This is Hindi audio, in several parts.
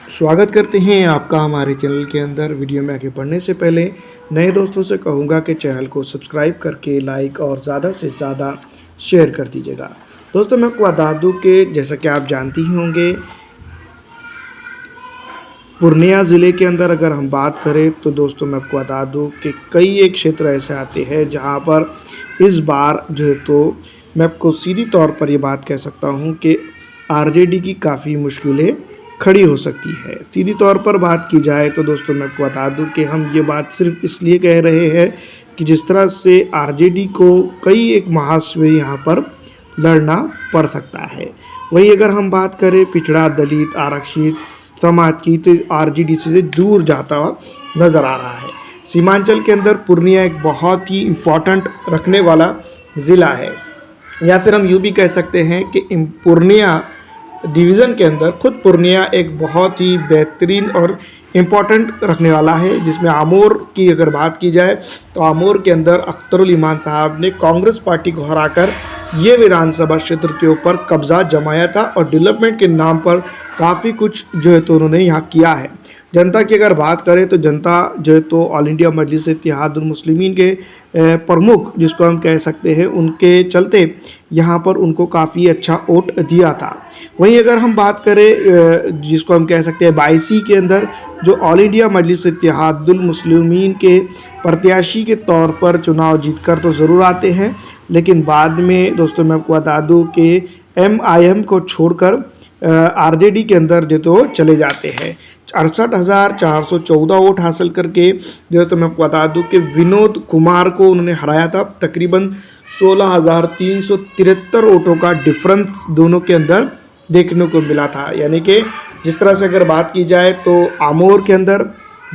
स्वागत करते हैं आपका हमारे चैनल के अंदर। वीडियो में आगे बढ़ने से पहले नए दोस्तों से कहूँगा कि चैनल को सब्सक्राइब करके लाइक और ज़्यादा से ज़्यादा शेयर कर दीजिएगा। दोस्तों मैं आपको बता दूँ कि जैसा कि आप जानती ही होंगे, पूर्णिया ज़िले के अंदर अगर हम बात करें तो दोस्तों मैं आपको बता दूँ कि कई एक क्षेत्र ऐसे आते हैं जहाँ पर इस बार जो है तो मैं आपको सीधी तौर पर ये बात कह सकता हूँ कि आरजेडी की काफ़ी मुश्किलें खड़ी हो सकती है। सीधी तौर पर बात की जाए तो दोस्तों मैं आपको बता दूं कि हम ये बात सिर्फ इसलिए कह रहे हैं कि जिस तरह से आरजेडी को कई एक महासव यहाँ पर लड़ना पड़ सकता है। वही अगर हम बात करें पिछड़ा दलित आरक्षित समाज की, तो आरजेडी से दूर जाता हुआ नज़र आ रहा है। सीमांचल के अंदर पूर्णिया एक बहुत ही इम्पोर्टेंट रखने वाला ज़िला है, या फिर हम यूँ भी कह सकते हैं कि पूर्णिया डिवीज़न के अंदर खुद पूर्णिया एक बहुत ही बेहतरीन और इम्पॉर्टेंट रखने वाला है। जिसमें आमोर की अगर बात की जाए तो आमोर के अंदर अख्तरुल ईमान साहब ने कांग्रेस पार्टी को हराकर ये विधानसभा क्षेत्र के ऊपर कब्जा जमाया था और डेवलपमेंट के नाम पर काफ़ी कुछ जो है तो उन्होंने यहाँ किया है। जनता की अगर बात करें तो जनता जो है तो ऑल इंडिया मजलिस इत्तेहादुल मुस्लिमीन के प्रमुख जिसको हम कह सकते हैं, उनके चलते यहाँ पर उनको काफ़ी अच्छा वोट दिया था। वहीं अगर हम बात करें जिसको हम कह सकते हैं 22 के अंदर, जो ऑल इंडिया मजलिस इत्तेहादुल मुस्लिमीन के प्रत्याशी के तौर पर चुनाव जीतकर तो ज़रूर आते हैं, लेकिन बाद में दोस्तों मैं आपको बता दूँ कि MIM को छोड़कर आरजेडी के अंदर जो तो चले जाते हैं। 68,414 वोट हासिल करके जो तो मैं आपको बता दूं कि विनोद कुमार को उन्होंने हराया था। तकरीबन 16,373 वोटों का डिफरेंस दोनों के अंदर देखने को मिला था। यानी कि जिस तरह से अगर बात की जाए तो आमोर के अंदर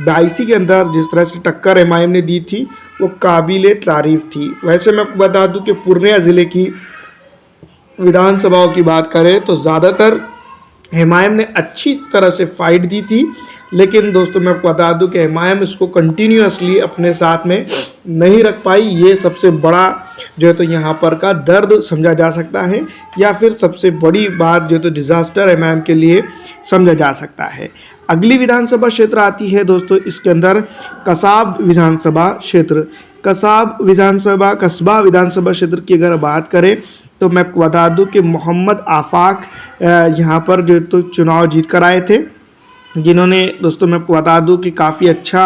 22 के अंदर जिस तरह से टक्कर MIM ने दी थी वो काबिले तारीफ थी। वैसे मैं आपको बता दूं कि पूर्णिया ज़िले की विधानसभाओं की बात करें तो ज़्यादातर MIM ने अच्छी तरह से फाइट दी थी, लेकिन दोस्तों मैं आपको बता दूं कि MIM इसको कंटिन्यूअसली अपने साथ में नहीं रख पाई। ये सबसे बड़ा जो है तो यहाँ पर का दर्द समझा जा सकता है, या फिर सबसे बड़ी बात जो है तो डिज़ास्टर MIM के लिए समझा जा सकता है। अगली विधानसभा क्षेत्र आती है दोस्तों, इसके अंदर कसाब विधानसभा क्षेत्र। कस्बा विधानसभा क्षेत्र की अगर बात करें तो मैं आपको बता दूं कि मोहम्मद आफाक यहाँ पर जो तो चुनाव जीत कर आए थे, जिन्होंने दोस्तों मैं आपको बता दूं कि काफ़ी अच्छा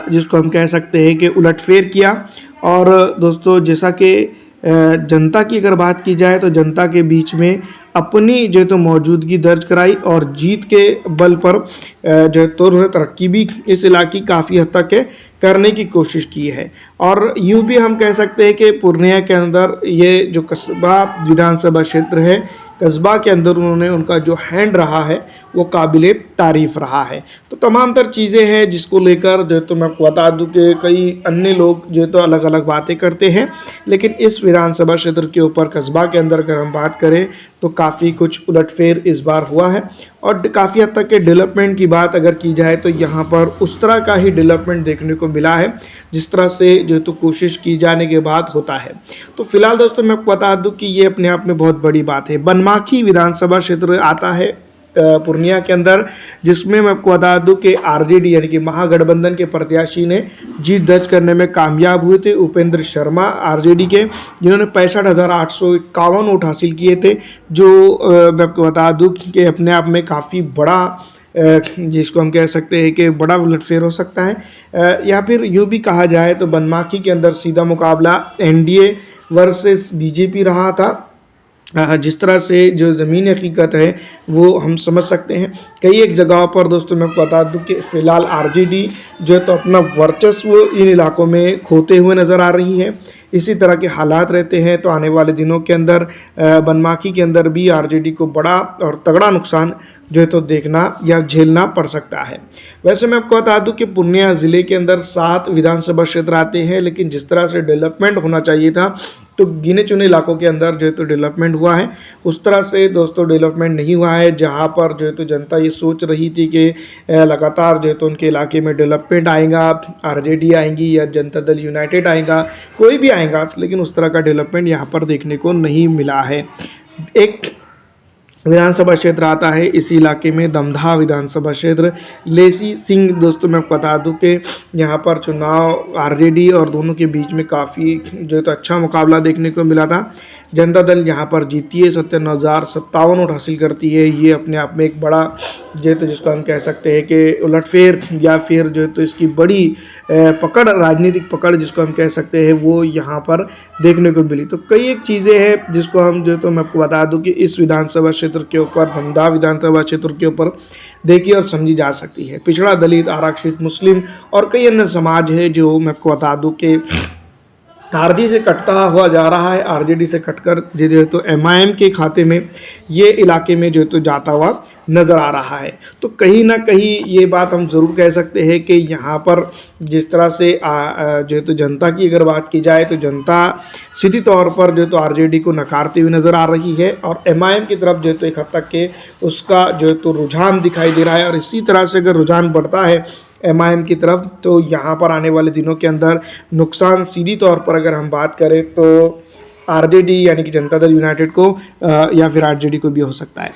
जिसको हम कह सकते हैं कि उलटफेर किया। और दोस्तों जैसा कि जनता की अगर बात की जाए तो जनता के बीच में अपनी जो है तो मौजूदगी दर्ज कराई और जीत के बल पर जो है तो उन्होंने तरक्की भी इस इलाके काफ़ी हद तक करने की कोशिश की है। और यूँ भी हम कह सकते हैं कि पूर्णिया के अंदर ये जो कस्बा विधानसभा क्षेत्र है, कस्बा के अंदर उन्होंने उनका जो हैंड रहा है वो काबिले तारीफ़ रहा है। तो तमाम तर चीज़ें हैं जिसको लेकर जो तो मैं आपको बता दूं कि कई अन्य लोग जो तो अलग अलग बातें करते हैं, लेकिन इस विधानसभा क्षेत्र के ऊपर कस्बा के अंदर अगर हम बात करें तो काफ़ी कुछ उलटफेर इस बार हुआ है। और काफ़ी हद तक के डेवलपमेंट की बात अगर की जाए तो यहाँ पर उस तरह का ही डेवलपमेंट देखने को मिला है जिस तरह से जो तो कोशिश की जाने के बाद होता है। तो फिलहाल दोस्तों मैं आपको बता दूं कि ये अपने आप में बहुत बड़ी बात है। बनमाखी विधानसभा क्षेत्र आता है पूर्णिया के अंदर, जिसमें मैं आपको बता दूं कि आरजेडी यानी कि महागठबंधन के प्रत्याशी ने जीत दर्ज करने में कामयाब हुए थे। उपेंद्र शर्मा आरजेडी के, जिन्होंने 65,851 वोट हासिल किए थे, जो मैं आपको बता दूं कि अपने आप में काफ़ी बड़ा जिसको हम कह सकते हैं कि बड़ा उलटफेर हो सकता है। या फिर यूँ भी कहा जाए तो बनमाखी के अंदर सीधा मुकाबला NDA वर्सेस BJP रहा था। जिस तरह से जो ज़मीनी हकीकत है वो हम समझ सकते हैं। कई एक जगहों पर दोस्तों मैं बता दूं कि फ़िलहाल आरजेडी जो है तो अपना वर्चस्व इन इलाकों में खोते हुए नज़र आ रही है। इसी तरह के हालात रहते हैं तो आने वाले दिनों के अंदर बनमाखी के अंदर भी आरजेडी को बड़ा और तगड़ा नुकसान जो है तो देखना या झेलना पड़ सकता है। वैसे मैं आपको बता दूं कि पूर्णिया ज़िले के अंदर 7 विधानसभा क्षेत्र आते हैं, लेकिन जिस तरह से डेवलपमेंट होना चाहिए था तो गिने चुने इलाकों के अंदर जो है तो डेवलपमेंट हुआ है, उस तरह से दोस्तों डेवलपमेंट नहीं हुआ है। जहां पर जो है तो जनता ये सोच रही थी कि लगातार जो है तो उनके इलाके में डेवलपमेंट आएगा, आरजेडी आएंगी या जनता दल यूनाइटेड आएगा, कोई भी आएगा, लेकिन उस तरह का डेवलपमेंट यहाँ पर देखने को नहीं मिला है। एक विधानसभा क्षेत्र आता है इस इलाके में दमदहा विधानसभा क्षेत्र। लेसी सिंह दोस्तों मैं आपको बता दूं कि यहाँ पर चुनाव आरजेडी और दोनों के बीच में काफ़ी जो है तो अच्छा मुकाबला देखने को मिला था। जनता दल यहाँ पर जीती है, 57,057 वोट हासिल करती है। ये अपने आप में एक बड़ा जो है तो जिसको हम कह सकते हैं कि उलटफेर या फिर जो है तो इसकी बड़ी पकड़, राजनीतिक पकड़ जिसको हम कह सकते हैं, वो यहाँ पर देखने को मिली। तो कई एक चीज़ें हैं जिसको हम जो है तो मैं आपको बता दूं कि इस विधानसभा क्षेत्र के ऊपर, दमदहा विधानसभा क्षेत्र के ऊपर देखी और समझी जा सकती है। पिछड़ा, दलित, आरक्षित, मुस्लिम और कई अन्य समाज है जो मैं आपको बता दूं कि आरजेडी से कटता हुआ जा रहा है। आरजेडी से कटकर जो है तो एमआईएम के खाते में ये इलाके में जो है तो जाता हुआ नज़र आ रहा है। तो कहीं ना कहीं ये बात हम ज़रूर कह सकते हैं कि यहाँ पर जिस तरह से जो है तो जनता की अगर बात की जाए तो जनता सीधी तौर पर जो है तो आरजेडी को नकारती हुई नज़र आ रही है और एमआईएम की तरफ जो है तो एक हद तक के उसका जो है तो रुझान दिखाई दे रहा है। और इसी तरह से अगर रुझान बढ़ता है एमआईएम की तरफ तो यहाँ पर आने वाले दिनों के अंदर नुकसान सीधी तौर पर अगर हम बात करें तो आरजेडी यानी कि जनता दल यूनाइटेड को या फिर आरजेडी को भी हो सकता है।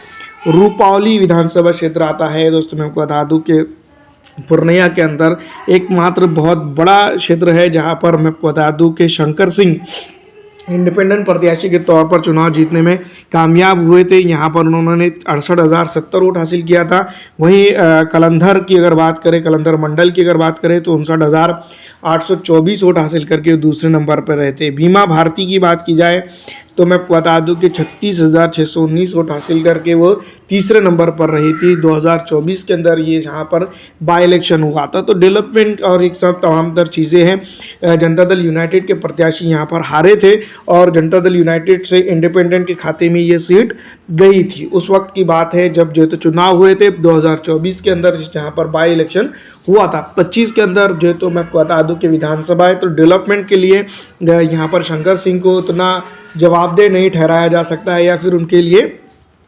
रूपावली विधानसभा क्षेत्र आता है दोस्तों, मैं आपको बता दूं कि पूर्णिया के अंदर एकमात्र बहुत बड़ा क्षेत्र है जहां पर मैं आपको बता दूं कि शंकर सिंह इंडिपेंडेंट प्रत्याशी के तौर पर चुनाव जीतने में कामयाब हुए थे। यहाँ पर उन्होंने 68,070 वोट हासिल किया था। वहीं कलंधर की अगर बात करें, कलंधर मंडल की अगर बात करें तो 59,824 वोट हासिल करके दूसरे नंबर पर रहे थे। भीमा भारती की बात की जाए तो मैं बता दूं कि 36,619 वोट हासिल करके वो तीसरे नंबर पर रही थी। 2024 के अंदर ये यहाँ पर बाई इलेक्शन हुआ था। तो डेवलपमेंट और एक सब तमाम तर चीज़ें हैं। जनता दल यूनाइटेड के प्रत्याशी यहाँ पर हारे थे और जनता दल यूनाइटेड से इंडिपेंडेंट के खाते में ये सीट गई थी। उस वक्त की बात है जब जो है तो चुनाव हुए थे 2024 के अंदर, जहाँ पर बाई इलेक्शन हुआ था। 25 के अंदर जो है तो मैं आपको बता दूं कि विधानसभा है तो डेवलपमेंट के लिए यहाँ पर शंकर सिंह को उतना जवाबदेह नहीं ठहराया जा सकता है या फिर उनके लिए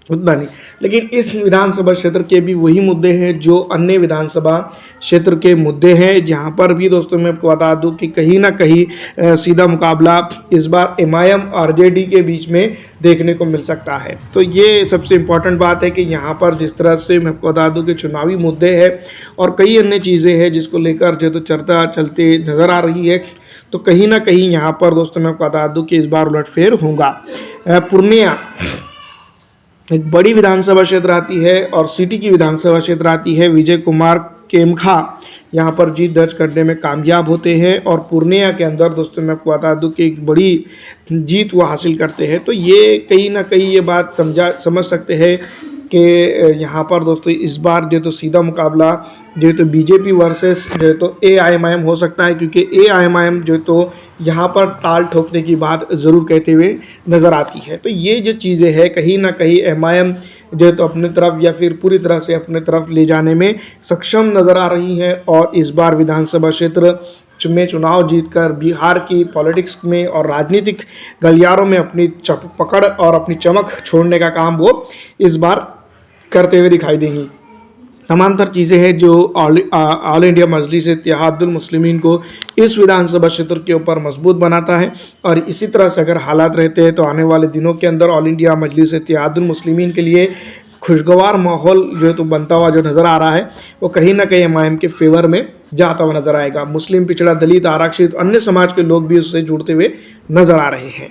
उतना नहीं। लेकिन इस विधानसभा क्षेत्र के भी वही मुद्दे हैं जो अन्य विधानसभा क्षेत्र के मुद्दे हैं, जहां पर भी दोस्तों मैं आपको बता दूं कि कहीं ना कहीं सीधा मुकाबला इस बार एमआईएम और आरजेडी के बीच में देखने को मिल सकता है। तो ये सबसे इम्पॉर्टेंट बात है कि यहाँ पर जिस तरह से मैं आपको बता दूं कि चुनावी मुद्दे हैं और कई अन्य चीज़ें हैं जिसको लेकर जो तो चर्चा चलती नज़र आ रही है। तो कहीं ना कहीं यहाँ पर दोस्तों मैं आपको बता दूं कि इस बार उलटफेर होगा। पूर्णिया एक बड़ी विधानसभा क्षेत्र आती है और सिटी की विधानसभा क्षेत्र आती है। विजय कुमार केमखा यहाँ पर जीत दर्ज करने में कामयाब होते हैं और पूर्णिया के अंदर दोस्तों मैं आपको बता दूं कि एक बड़ी जीत वो हासिल करते हैं। तो ये कहीं ना कहीं ये बात समझ सकते हैं कि यहाँ पर दोस्तों इस बार जो तो सीधा मुकाबला जो तो बीजेपी वर्सेस जो तो एआईएमआईएम हो सकता है, क्योंकि एआईएमआईएम जो तो यहाँ पर ताल ठोकने की बात ज़रूर कहते हुए नज़र आती है। तो ये जो चीज़ें हैं कहीं ना कहीं एमआईएम जो है तो अपने तरफ या फिर पूरी तरह से अपने तरफ ले जाने में सक्षम नज़र आ रही है और इस बार विधानसभा क्षेत्र में चुनाव जीतकर बिहार की पॉलिटिक्स में और राजनीतिक गलियारों में अपनी पकड़ और अपनी चमक छोड़ने का काम वो इस बार करते हुए दिखाई देंगी। तमाम तर चीज़ें हैं जो ऑल इंडिया मजलिस इत्तेहादुल मुस्लिमीन को इस विधानसभा क्षेत्र के ऊपर मजबूत बनाता है और इसी तरह से अगर हालात रहते हैं तो आने वाले दिनों के अंदर ऑल इंडिया मजलिस इत्तेहादुल मुस्लिमीन के लिए खुशगवार माहौल जो है तो बनता हुआ जो नज़र आ रहा है वो कहीं ना कहीं एमआईएम के फेवर में जाता हुआ नज़र आएगा। मुस्लिम, पिछड़ा, दलित, आरक्षित अन्य समाज के लोग भी उससे जुड़ते हुए नज़र आ रहे हैं।